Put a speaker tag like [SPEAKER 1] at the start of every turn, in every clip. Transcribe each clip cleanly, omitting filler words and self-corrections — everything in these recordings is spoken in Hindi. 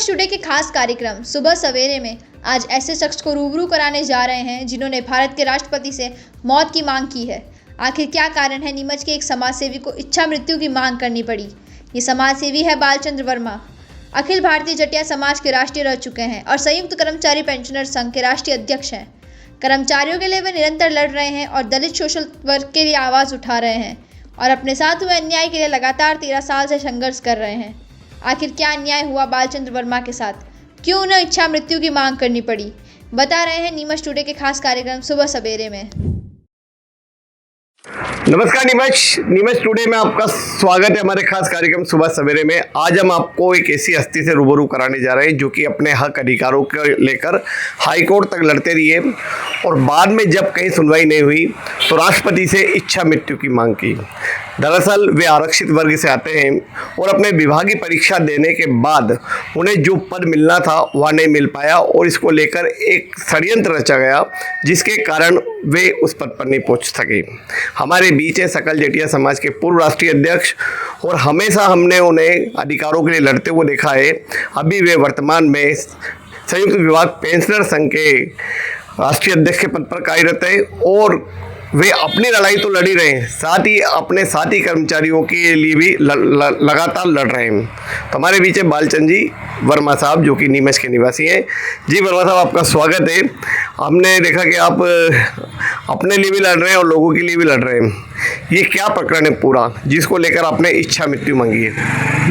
[SPEAKER 1] नीमच टुडे के खास कार्यक्रम सुबह सवेरे में आज ऐसे शख्स को रूबरू कराने जा रहे हैं जिन्होंने भारत के राष्ट्रपति से मौत की मांग की है। आखिर क्या कारण है नीमच के एक समाजसेवी को इच्छा मृत्यु की मांग करनी पड़ी? ये समाजसेवी है बालचंद्र वर्मा। अखिल भारतीय जटिया समाज के राष्ट्रीय रह चुके हैं और संयुक्त कर्मचारी पेंशनर संघ के राष्ट्रीय अध्यक्ष हैं। कर्मचारियों के लिए वे निरंतर लड़ रहे हैं और दलित शोषित वर्ग के लिए आवाज़ उठा रहे हैं और अपने साथ हुए अन्याय के लिए लगातार 13 साल से संघर्ष कर रहे हैं। आखिर क्या अन्याय हुआ बालचंद्र वर्मा के साथ? क्यों उन्हें इच्छा मृत्यु की मांग करनी पड़ी? बता रहे हैं नीमच टुडे के खास कार्यक्रम सुबह सवेरे में।
[SPEAKER 2] नमस्कार नीमच टुडे में आपका स्वागत है हमारे खास कार्यक्रम सुबह सवेरे में। आज हम आपको एक ऐसी हस्ती से रूबरू कराने जा रहे हैं जो कि अपने हक अधिकारों को लेकर हाई कोर्ट तक लड़ते रहिए और बाद में जब कहीं सुनवाई नहीं हुई तो राष्ट्रपति से इच्छा मृत्यु की मांग की। दरअसल वे आरक्षित वर्ग से आते हैं और अपने विभागीय परीक्षा देने के बाद उन्हें जो पद मिलना था वह नहीं मिल पाया और इसको लेकर एक षड्यंत्र रचा गया जिसके कारण वे उस पद पर नहीं पहुंच सके। हमारे बीच है सकल जटिया समाज के पूर्व राष्ट्रीय अध्यक्ष और हमेशा हमने उन्हें अधिकारों के लिए लड़ते हुए देखा है। अभी वे वर्तमान में संयुक्त विभाग पेंशनर संघ के राष्ट्रीय अध्यक्ष के पद पर कार्यरत है और वे अपनी लड़ाई तो लड़ ही रहे हैं, साथ ही अपने साथी कर्मचारियों के लिए भी लगातार लड़ रहे हैं। तो हमारे बीच है बालचंद्र जी वर्मा साहब जो कि नीमच के निवासी हैं। जी वर्मा साहब, आपका स्वागत है। हमने देखा कि आप अपने लिए भी लड़ रहे हैं और लोगों के लिए भी लड़ रहे हैं। ये क्या प्रकरण है पूरा जिसको लेकर आपने इच्छा मृत्यु मांगी है?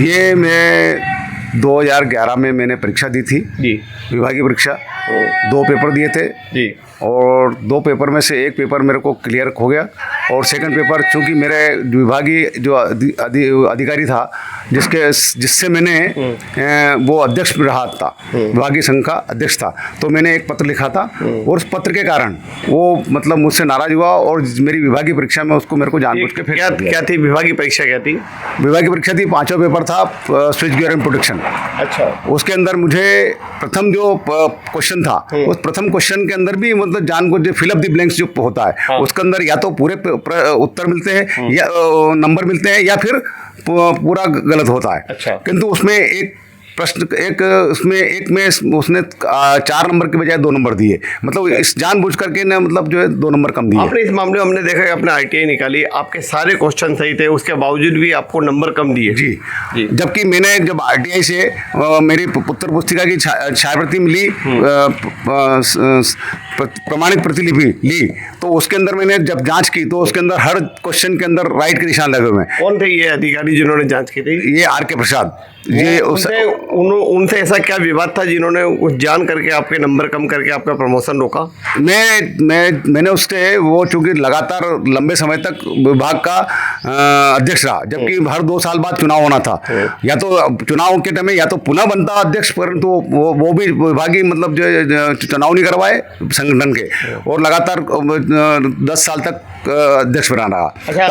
[SPEAKER 3] ये मैं 2011 में मैंने परीक्षा दी थी
[SPEAKER 2] जी,
[SPEAKER 3] विभागीय परीक्षा। 2 पेपर दिए थे
[SPEAKER 2] जी
[SPEAKER 3] और 2 पेपर में से एक पेपर मेरे को क्लियर हो गया और सेकंड पेपर चूंकि मेरे विभागीय जो अधिकारी था जिससे मैंने वो अध्यक्ष रहा था, विभागीय संघ का अध्यक्ष था, तो मैंने एक पत्र लिखा था और उस पत्र के कारण वो मतलब मुझसे नाराज हुआ और मेरी विभागीय परीक्षा में उसको मेरे को जानबूझ के
[SPEAKER 2] क्या थी विभागीय परीक्षा? क्या थी
[SPEAKER 3] विभागीय परीक्षा? थी 5वां पेपर था स्विच गियर एंड प्रोटेक्शन।
[SPEAKER 2] अच्छा। उसके
[SPEAKER 3] अंदर मुझे प्रथम जो क्वेश्चन था उस प्रथम क्वेश्चन के अंदर भी मतलब जानबूझ जो फिल अप द ब्लैंक्स जो होता है, हाँ, उसके अंदर या तो पूरे उत्तर मिलते हैं या नंबर मिलते हैं या फिर पूरा गलत होता है।
[SPEAKER 2] अच्छा।
[SPEAKER 3] किंतु उसमें एक प्रश्न एक में उसने 4 नंबर के बजाय 2 नंबर दिए, मतलब इस जानबूझ करके ने मतलब जो है 2 नंबर कम दिए।
[SPEAKER 2] आपने इस मामले में हमने देखा कि आपने आईटीआई निकाली, आपके सारे क्वेश्चन सही थे, उसके बावजूद भी आपको नंबर कम दिए।
[SPEAKER 3] जी। जबकि मैंने जब आईटीआई से मेरी पुत्र पुस्तिका की छायाप्रति मिली, प्रमाणिक प्रतिलिपि ली, तो उसके अंदर मैंने जब जांच की तो उसके अंदर हर क्वेश्चन के अंदर राइट के निशान लगे हुए हैं।
[SPEAKER 2] कौन थे ये अधिकारी जिन्होंने जांच की थी?
[SPEAKER 3] ये आर के प्रसाद। ये
[SPEAKER 2] उनसे ऐसा क्या विवाद था जिन्होंने उस जान करके आपके नंबर कम करके आपका प्रमोशन रोका?
[SPEAKER 3] मैंने उससे वो चूंकि लगातार लंबे समय तक विभाग का अध्यक्ष रहा, जबकि हर 2 साल बाद चुनाव होना था, या तो चुनाव के टाइम में या तो पुनः बनता अध्यक्ष, परंतु वो भी विभागीय मतलब जो चुनाव नहीं करवाए संगठन के और लगातार 10 साल तक अध्यक्ष बना रहा।
[SPEAKER 2] अच्छा,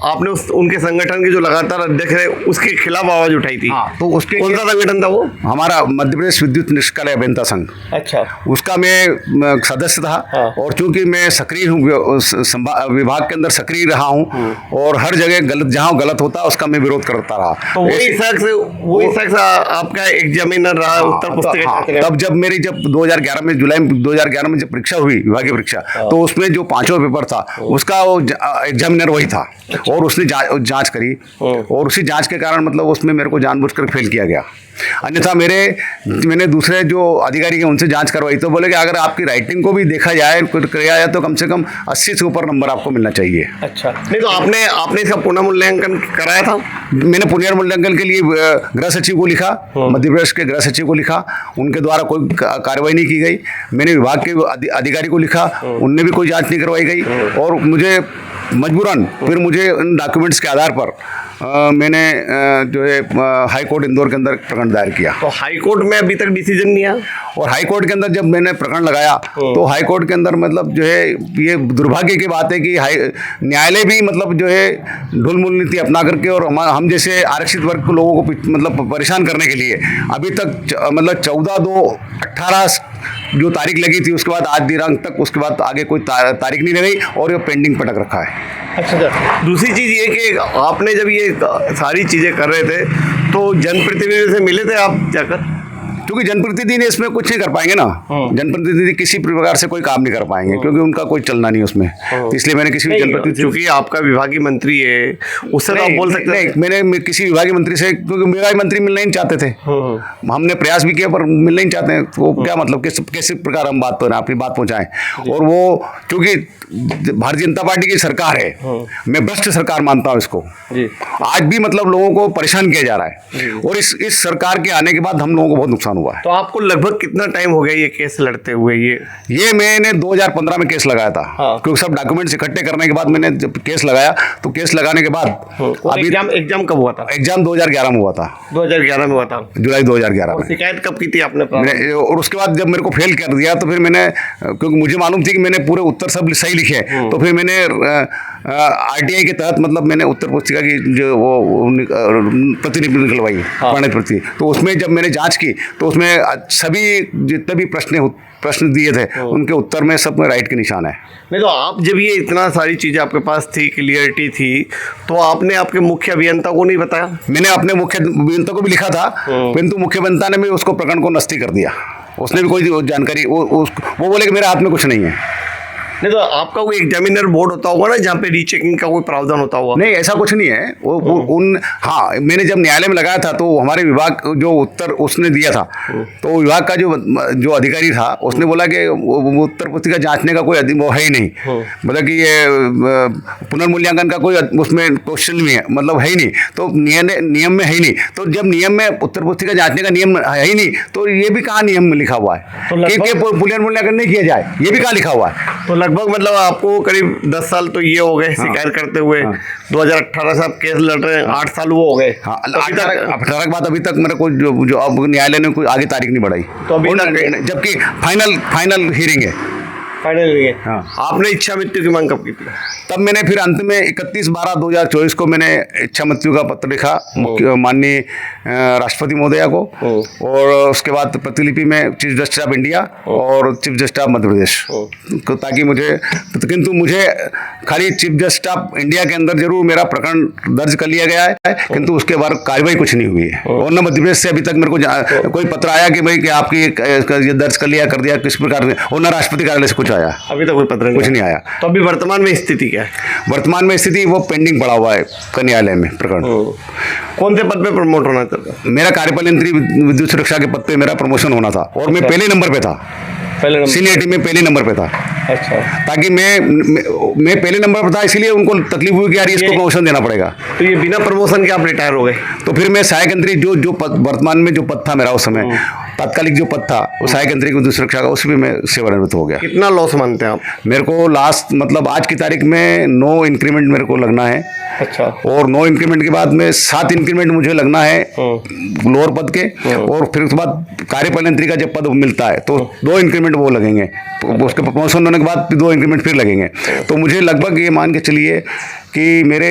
[SPEAKER 2] आपने उनके संगठन के जो लगातार अध्यक्ष है उसके खिलाफ आवाज उठाई थी?
[SPEAKER 3] हाँ, तो उसके
[SPEAKER 2] कौन सा संगठन था वो?
[SPEAKER 3] हमारा मध्य प्रदेश विद्युत निष्क्रिय अभियंता संघ।
[SPEAKER 2] अच्छा।
[SPEAKER 3] उसका मैं सदस्य था। हाँ। और चूंकि मैं सक्रिय हूँ, विभाग के अंदर सक्रिय रहा हूँ और हर जगह जहाँ गलत होता है उसका मैं विरोध करता रहा।
[SPEAKER 2] तो वही शख्स आपका एग्जामिनर रहा उत्तर पुस्तिका।
[SPEAKER 3] तब जब 2011 में जुलाई 2011 में जब परीक्षा हुई विभागीय परीक्षा, तो उसमें जो 5वां पेपर था उसका एग्जामिनर वही था और उसने जांच करी और उसी जांच के कारण मतलब उसमें मेरे को जानबूझकर फेल किया गया। अन्यथा मैंने दूसरे जो अधिकारी हैं उनसे जांच करवाई तो बोले कि अगर आपकी राइटिंग को भी देखा जाए तो कम से कम 80 से ऊपर नंबर आपको मिलना चाहिए। अच्छा।
[SPEAKER 2] नहीं तो आपने इसका पुनर्मूल्यांकन कराया था?
[SPEAKER 3] मैंने पुनर्मूल्यांकन के लिए गृह सचिव को लिखा, मध्य प्रदेश के गृह सचिव को लिखा, उनके द्वारा कोई कार्रवाई नहीं की गई। मैंने विभाग के अधिकारी को लिखा, उनने भी कोई जाँच नहीं करवाई गई और मुझे मजबूरन फिर मुझे उन डॉक्यूमेंट्स के आधार पर मैंने जो है हाई कोर्ट इंदौर के अंदर प्रकरण दायर किया।
[SPEAKER 2] तो हाई कोर्ट में अभी तक डिसीजन नहीं आया
[SPEAKER 3] और हाई कोर्ट के अंदर जब मैंने प्रकरण लगाया तो हाई कोर्ट के अंदर मतलब जो है ये दुर्भाग्य की बात है कि न्यायालय भी मतलब जो है ढुलमुल नीति अपना करके और हम जैसे आरक्षित वर्ग के लोगों को मतलब परेशान करने के लिए अभी तक मतलब 14/2/18 जो तारीख लगी थी उसके बाद आज दिनांक तक उसके बाद आगे कोई तारीख नहीं लगाई और ये पेंडिंग पटक रखा है।
[SPEAKER 2] अच्छा, दूसरी चीज़ ये कि आपने जब ये सारी चीज़ें कर रहे थे तो जनप्रतिनिधियों से मिले थे आप जाकर?
[SPEAKER 3] क्योंकि जनप्रतिनिधि इसमें कुछ नहीं कर पाएंगे ना, जनप्रतिनिधि किसी प्रकार से कोई काम नहीं कर पाएंगे क्योंकि उनका कोई चलना नहीं उसमें। तो इसलिए मैंने किसी भी जनप्रतिनिधि,
[SPEAKER 2] क्योंकि आपका विभागीय मंत्री है, उससे तो आप बोल सकते हैं।
[SPEAKER 3] मैंने किसी विभागीय मंत्री से, क्योंकि मेरा ही मंत्री मिलना ही नहीं चाहते थे, हमने प्रयास भी किया पर मिलना ही चाहते हैं। तो क्या मतलब कैसे प्रकार हम बात करें, अपनी बात पहुंचाएं। और वो क्योंकि भारतीय जनता पार्टी की सरकार है, मैं भ्रष्ट सरकार मानता हूं इसको। आज भी मतलब लोगों को परेशान किया जा रहा है और इस सरकार के आने के बाद हम लोगों को बहुत नुकसान हुआ है।
[SPEAKER 2] तो आपको लगभग कितना टाइम हो गया ये केस लड़ते हुए?
[SPEAKER 3] ये मैंने 2015 में केस लगाया था, क्योंकि सब डॉक्यूमेंट्स इकट्ठे करने के बाद मैंने जब केस लगाया, तो केस लगाने के बाद
[SPEAKER 2] अभी एग्जाम कब हुआ था?
[SPEAKER 3] एग्जाम 2011 में हुआ था।
[SPEAKER 2] 2011 में हुआ था,
[SPEAKER 3] जुलाई 2011 में।
[SPEAKER 2] शिकायत कब की थी आपने?
[SPEAKER 3] और उसके बाद जब मेरे को फेल कर दिया तो फिर मैंने, क्योंकि मुझे मालूम थी कि मैंने पूरे उत्तर सब सही लिखे, तो फिर मैंने आरटीआई के तहत मतलब मैंने उत्तर पुस्तिका की जो वो प्रतिलिपि निकलवाई, प्रणित प्रति। तो उसमें जब मैंने जांच की तो उसमें सभी जितने भी प्रश्न दिए थे उनके उत्तर में सब में राइट के निशान है।
[SPEAKER 2] नहीं तो आप जब ये इतना सारी चीज़ें आपके पास थी, क्लियरिटी थी, तो आपने आपके मुख्य अभियंता को नहीं बताया?
[SPEAKER 3] मैंने अपने मुख्य अभियंता को भी लिखा था, परंतु मुख्य अभियंता ने भी उसको प्रकरण को नस्ती कर दिया। उसने भी कोई जानकारी, वो बोले कि मेरे हाथ में कुछ नहीं है।
[SPEAKER 2] नहीं तो आपका कोई एग्जामिनर बोर्ड होता होगा ना, जहाँ पे रीचेकिंग का कोई प्रावधान होता होगा?
[SPEAKER 3] नहीं, ऐसा कुछ नहीं है। हाँ, मैंने जब न्यायालय में लगाया था तो हमारे विभाग जो उत्तर उसने दिया था, तो विभाग का जो अधिकारी था उसने बोला कि वो उत्तर पुस्तिका जांचने का कोई वो है ही नहीं, मतलब कि ये पुनर्मूल्यांकन का कोई उसमें क्वेश्चन नहीं है, मतलब है ही नहीं, तो नियम में है ही नहीं। तो जब नियम में उत्तर पुस्तिका जांचने का नियम है ही नहीं, तो ये भी कहाँ नियम में लिखा हुआ है कि पुनर्मूल्यांकन नहीं किया जाए? ये भी कहाँ लिखा हुआ है?
[SPEAKER 2] तो लगभग मतलब आपको करीब 10 साल तो ये हो गए शिकायत करते हुए। 2018 से आप केस लड़ रहे हैं, 8 साल वो हो गए।
[SPEAKER 3] हाँ, 18 के बाद अभी तक मेरे को जो अब न्यायालय ने कोई आगे तारीख नहीं बढ़ाई,
[SPEAKER 2] तो अभी तक,
[SPEAKER 3] जबकि फाइनल हियरिंग है।
[SPEAKER 2] हाँ। आपने इच्छा मृत्यु की मांग कब की थी?
[SPEAKER 3] तब मैंने फिर अंत में 31/12/2024 को मैंने इच्छा मृत्यु का पत्र लिखा माननीय राष्ट्रपति महोदया को, और उसके बाद प्रतिलिपि में चीफ जस्टिस ऑफ इंडिया और chief justice of Madhya Pradesh को, ताकि किंतु मुझे खाली चीफ जस्टिस ऑफ इंडिया के अंदर जरूर मेरा प्रकरण दर्ज कर लिया गया है, किंतु उसके बाद कार्रवाई कुछ नहीं हुई है। और न मध्य प्रदेश से अभी तक मेरे को कोई पत्र आया कि भाई कि आपकी ये दर्ज कर दिया किस प्रकार से, और न राष्ट्रपति कार्यालय से कुछ आया।
[SPEAKER 2] अभी तक कोई पत्र
[SPEAKER 3] कुछ नहीं आया।
[SPEAKER 2] तो अभी वर्तमान में स्थिति क्या है?
[SPEAKER 3] वर्तमान में स्थिति वो पेंडिंग पड़ा हुआ है न्यायालय में प्रकरण।
[SPEAKER 2] कौन से पद पे प्रमोट होना था?
[SPEAKER 3] मेरा कार्यपालन यंत्री विद्युत सुरक्षा के पद पे मेरा प्रमोशन होना था, और मैं पहले नंबर पे था, सीनियरिटी में पहले नंबर पे था।
[SPEAKER 2] अच्छा। ताकि
[SPEAKER 3] मैं पहले नंबर पर था, इसलिए उनको तकलीफ हुई कि यार इसको प्रमोशन देना पड़ेगा।
[SPEAKER 2] तो ये बिना प्रमोशन के आप रिटायर हो गए?
[SPEAKER 3] तो फिर मैं सहायक यंत्री जो पद वर्तमान में जो पद था मेरा उस समय, तात्कालिक जो पद था वो सहायक यंत्री विद्युत सुरक्षा का, उसमें मैं सेवानिवृत्त हो गया।
[SPEAKER 2] कितना लॉस मानते हैं आप?
[SPEAKER 3] मेरे को लास्ट मतलब आज की तारीख में 9 इंक्रीमेंट मेरे को लगना है।
[SPEAKER 2] अच्छा।
[SPEAKER 3] और 9 इंक्रीमेंट के बाद में 7 इंक्रीमेंट मुझे लगना है लोअर पद के, और फिर उसके बाद कार्यपालन यंत्री का जब पद मिलता है तो 2 इंक्रीमेंट वो लगेंगे, तो उसके प्रमोशन होने के बाद 2 इंक्रीमेंट फिर लगेंगे। तो मुझे लगभग ये मान के चलिए कि मेरे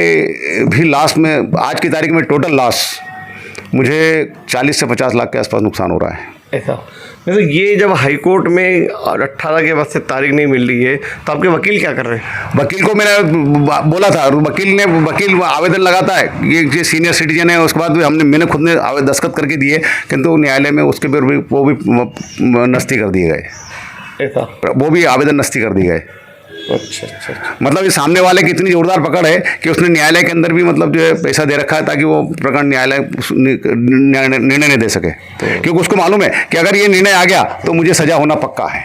[SPEAKER 3] भी लास्ट में आज की तारीख में टोटल लॉस मुझे 40 से 50 लाख के आसपास नुकसान हो रहा है।
[SPEAKER 2] ऐसा? तो ये जब हाईकोर्ट में 18 के बाद से तारीख नहीं मिल रही है, तो आपके वकील क्या कर रहे हैं?
[SPEAKER 3] वकील को मैंने बोला था, वकील आवेदन लगाता है, ये सीनियर सिटीजन है, उसके बाद भी मैंने खुद ने दस्तखत करके दिए, किंतु न्यायालय में उसके पर भी वो भी नस्ती कर दिए गए।
[SPEAKER 2] ऐसा? वो
[SPEAKER 3] भी आवेदन नस्ती कर दिए गए।
[SPEAKER 2] अच्छा।
[SPEAKER 3] मतलब ये सामने वाले की इतनी जोरदार पकड़ है कि उसने न्यायालय के अंदर भी मतलब जो है पैसा दे रखा है, ताकि वो प्रकरण न्यायालय निर्णय नहीं दे सके, क्योंकि उसको मालूम है कि अगर ये निर्णय आ गया तो मुझे सजा होना पक्का है।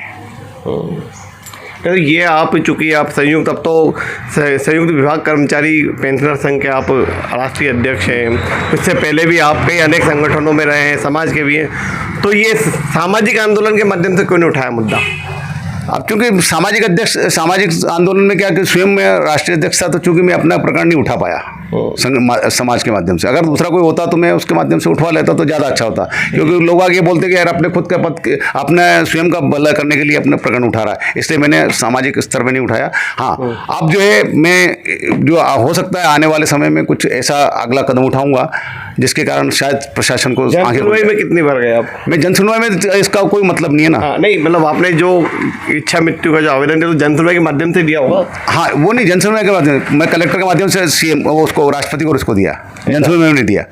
[SPEAKER 2] तो ये आप, चूँकि आप संयुक्त, अब तो संयुक्त विभाग कर्मचारी पेंशनर संघ के आप राष्ट्रीय अध्यक्ष हैं, इससे पहले भी आप कई अनेक संगठनों में रहे हैं, समाज के भी हैं, तो ये सामाजिक आंदोलन के माध्यम से क्यों नहीं उठाया मुद्दा?
[SPEAKER 3] अब चूंकि सामाजिक आंदोलन में क्या कि स्वयं मैं राष्ट्रीय अध्यक्ष था, तो चूंकि मैं अपना प्रकरण नहीं उठा पाया समाज के माध्यम से। अगर दूसरा कोई होता तो मैं उसके माध्यम से उठवा लेता तो ज़्यादा अच्छा होता, क्योंकि लोग आगे बोलते कि यार अपने खुद का अपने स्वयं का भला करने के लिए अपना प्रकरण उठा रहा है, इसलिए मैंने सामाजिक स्तर पर नहीं उठाया। हाँ, अब जो है मैं जो हो सकता है आने वाले समय में कुछ ऐसा अगला कदम उठाऊँगा जिसके कारण शायद प्रशासन को
[SPEAKER 2] जन
[SPEAKER 3] आगे
[SPEAKER 2] सुनवाई में कितनी बार गए आप?
[SPEAKER 3] मैं जन सुनवाई में इसका कोई मतलब नहीं है ना।
[SPEAKER 2] हाँ, नहीं मतलब आपने जो इच्छा मृत्यु का जो आवेदन दिया तो जन सुनवाई के माध्यम से दिया होगा।
[SPEAKER 3] हाँ, वो नहीं, जन सुनवाई के माध्यम, मैं कलेक्टर के माध्यम से सीएम उसको, राष्ट्रपति को उसको दिया, जन सुनवाई में नहीं दिया।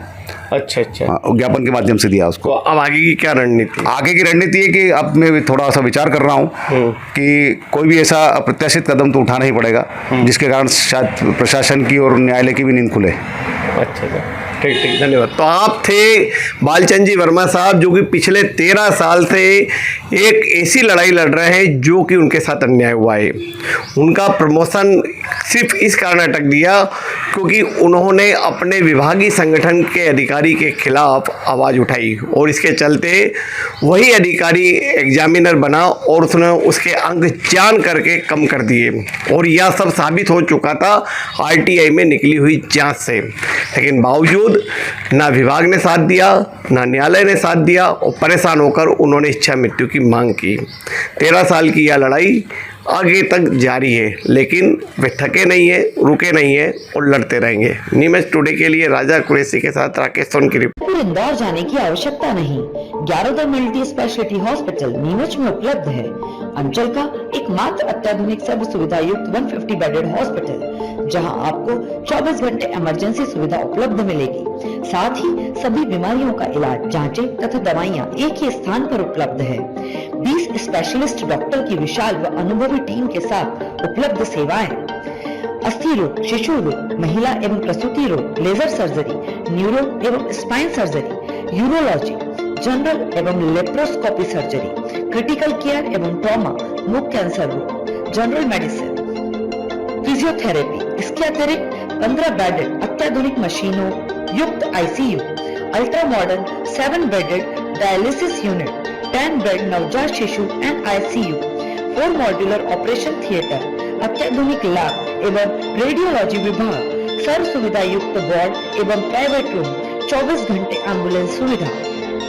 [SPEAKER 2] अच्छा अच्छा।
[SPEAKER 3] हाँ, ज्ञापन के माध्यम से दिया उसको।
[SPEAKER 2] तो अब आगे की क्या रणनीति?
[SPEAKER 3] आगे की रणनीति है कि अब मैं भी थोड़ा सा विचार कर रहा हूँ कि कोई भी ऐसा अप्रत्याशित कदम तो उठाना ही पड़ेगा जिसके कारण शायद प्रशासन की और न्यायालय की भी नींद खुले।
[SPEAKER 2] अच्छा अच्छा, ठीक ठीक, धन्यवाद। तो आप थे बालचंद जी वर्मा साहब, जो कि पिछले 13 साल से एक ऐसी लड़ाई लड़ रहे हैं जो कि उनके साथ अन्याय हुआ है। उनका प्रमोशन सिर्फ इस कारण अटक दिया क्योंकि उन्होंने अपने विभागीय संगठन के अधिकारी के खिलाफ आवाज़ उठाई और इसके चलते वही अधिकारी एग्जामिनर बना और उसने उसके अंक जान करके कम कर दिए और यह सब साबित हो चुका था आरटीआई में निकली हुई जांच से। लेकिन बावजूद ना विभाग ने साथ दिया, ना न्यायालय ने साथ दिया और परेशान होकर उन्होंने इच्छा मृत्यु की मांग की। 13 साल की यह लड़ाई आगे तक जारी है, लेकिन वे थके नहीं है, रुके नहीं है और लड़ते रहेंगे। नीमच टुडे के लिए राजा कुरैशी के साथ राकेश सोन की रिपोर्ट।
[SPEAKER 4] फिर इंदौर जाने की आवश्यकता नहीं। 11 मल्टी स्पेशलिटी हॉस्पिटल नीमच में उपलब्ध है। अंचल का एकमात्र अत्याधुनिक सर्व सुविधा युक्त 150 बेडेड हॉस्पिटल, जहां आपको 24 घंटे इमरजेंसी सुविधा उपलब्ध मिलेगी। साथ ही सभी बीमारियों का इलाज, जांचें तथा दवाइयां एक ही स्थान पर उपलब्ध है। 20 स्पेशलिस्ट डॉक्टर की विशाल व अनुभवी टीम के साथ उपलब्ध सेवाएं, अस्थि रोग, शिशु रोग, महिला एवं प्रसूति रोग, लेजर सर्जरी, न्यूरो एवं स्पाइन सर्जरी, यूरोलॉजी, जनरल एवं लेप्रोस्कोपी सर्जरी, क्रिटिकल केयर एवं ट्रॉमा, मुख कैंसर रोग, जनरल मेडिसिन, फिजियोथेरेपी। इसके अतिरिक्त 15 बेडेड अत्याधुनिक मशीनों युक्त ICU, ultra modern 7 bedded dialysis unit, 10 bed नवजात शिशु and ICU, 4 modular operation theatre, अत्याधुनिक लैब एवं रेडियोलॉजी विभाग, सर्व सुविधा युक्त वार्ड एवं प्राइवेट रूम, 24 घंटे एम्बुलेंस सुविधा।